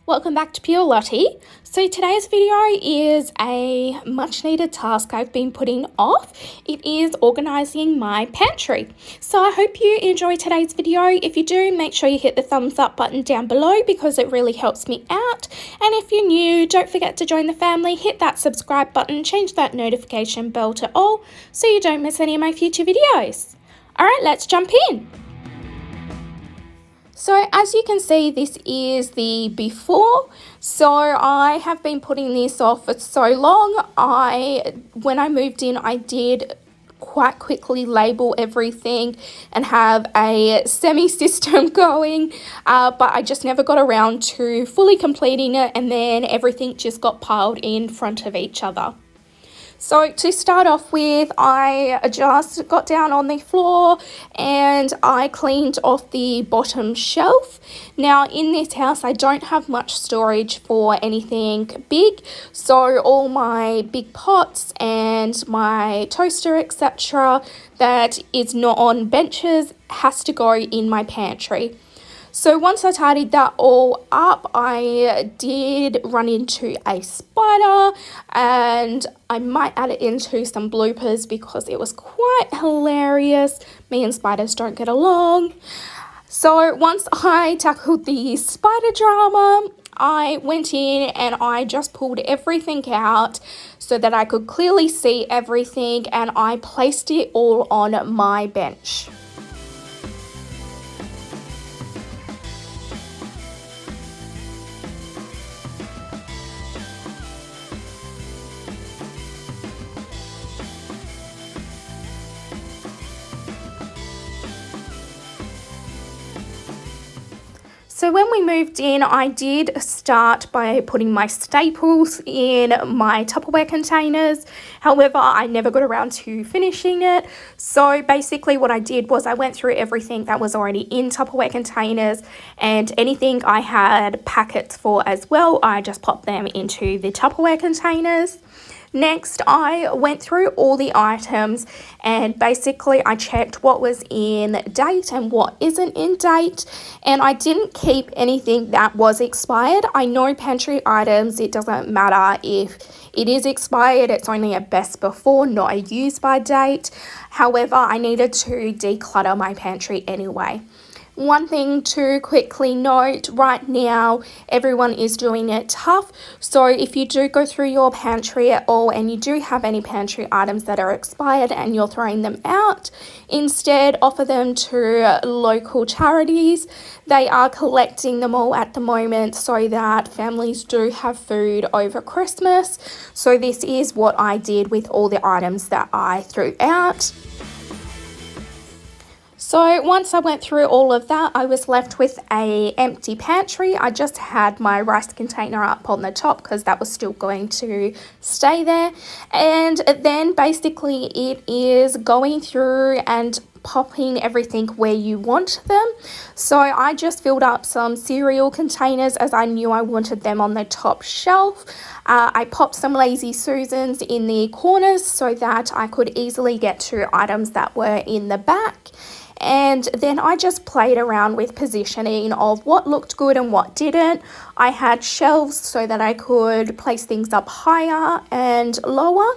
Welcome back to Pure Lottie. So today's video is a much needed task I've been putting off. It is organising my pantry. So I hope you enjoy today's video. If you do, make sure you hit the thumbs up button down below because it really helps me out. And if you're new, don't forget to join the family, hit that subscribe button, change that notification bell to all so you don't miss any of my future videos. Alright, let's jump in. So as you can see, this is the before. So I have been putting this off for so long. When I moved in, I did quite quickly label everything and have a semi-system going, but I just never got around to fully completing it, and then everything just got piled in front of each other. So to start off with, I just got down on the floor and I cleaned off the bottom shelf. Now in this house, I don't have much storage for anything big. So all my big pots and my toaster, etc., that is not on benches has to go in my pantry. So once I tidied that all up, I did run into a spider, and I might add it into some bloopers because it was quite hilarious. Me and spiders don't get along. So once I tackled the spider drama, I went in and I just pulled everything out so that I could clearly see everything, and I placed it all on my bench. So when we moved in, I did start by putting my staples in my Tupperware containers. However, I never got around to finishing it. So basically what I did was I went through everything that was already in Tupperware containers, and anything I had packets for as well, I just popped them into the Tupperware containers. Next, I went through all the items and basically I checked what was in date and what isn't in date, and I didn't keep anything that was expired. I know pantry items, it doesn't matter if it is expired, it's only a best before, not a use by date. However, I needed to declutter my pantry anyway. One thing to quickly note, right now everyone is doing it tough, so if you do go through your pantry at all and you do have any pantry items that are expired and you're throwing them out, instead offer them to local charities. They are collecting them all at the moment so that families do have food over Christmas. So this is what I did with all the items that I threw out. So once I went through all of that, I was left with a empty pantry. I just had my rice container up on the top because that was still going to stay there. And then basically it is going through and popping everything where you want them. So I just filled up some cereal containers as I knew I wanted them on the top shelf. I popped some Lazy Susans in the corners so that I could easily get to items that were in the back. And then I just played around with positioning of what looked good and what didn't. I had shelves so that I could place things up higher and lower.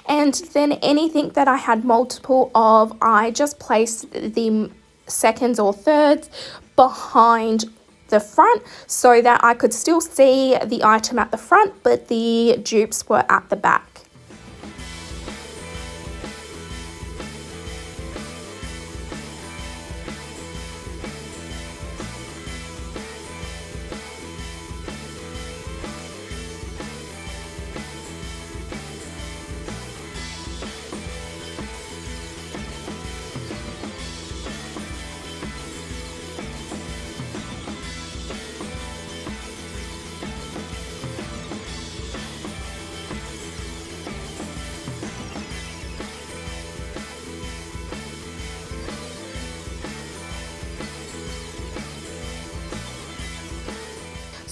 And then anything that I had multiple of, I just placed the seconds or thirds behind the front so that I could still see the item at the front, but the dupes were at the back.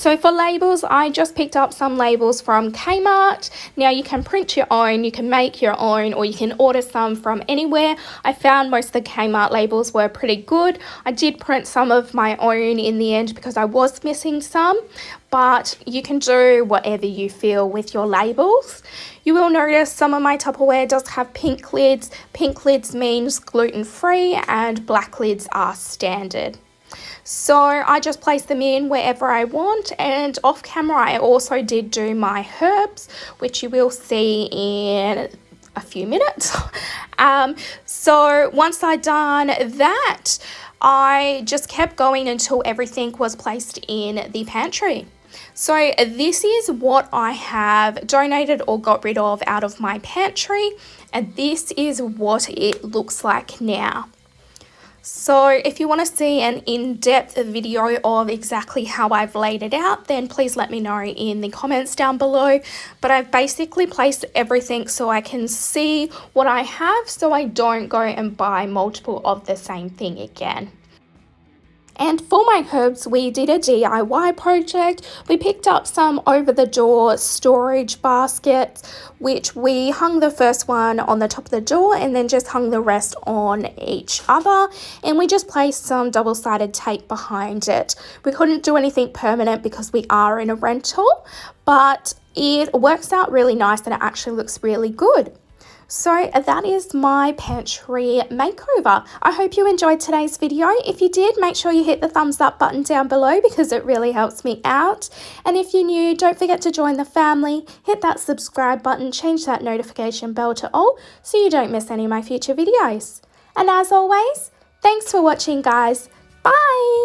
So for labels, I just picked up some labels from Kmart. Now you can print your own, you can make your own, or you can order some from anywhere. I found most of the Kmart labels were pretty good. I did print some of my own in the end because I was missing some, but you can do whatever you feel with your labels. You will notice some of my Tupperware does have pink lids. Pink lids means gluten-free and black lids are standard. So I just place them in wherever I want, and off camera I also did do my herbs, which you will see in a few minutes. So once I done that, I just kept going until everything was placed in the pantry. So this is what I have donated or got rid of out of my pantry, and this is what it looks like now. So if you want to see an in-depth video of exactly how I've laid it out, then please let me know in the comments down below. But I've basically placed everything so I can see what I have, so I don't go and buy multiple of the same thing again. And for my herbs, we did a DIY project. We picked up some over-the-door storage baskets, which we hung the first one on the top of the door and then just hung the rest on each other. And we just placed some double-sided tape behind it. We couldn't do anything permanent because we are in a rental, but it works out really nice and it actually looks really good. So that is my pantry makeover. I hope you enjoyed today's video. If you did, make sure you hit the thumbs up button down below because it really helps me out. And if you're new, don't forget to join the family. Hit that subscribe button, change that notification bell to all so you don't miss any of my future videos. And as always, thanks for watching, guys. Bye!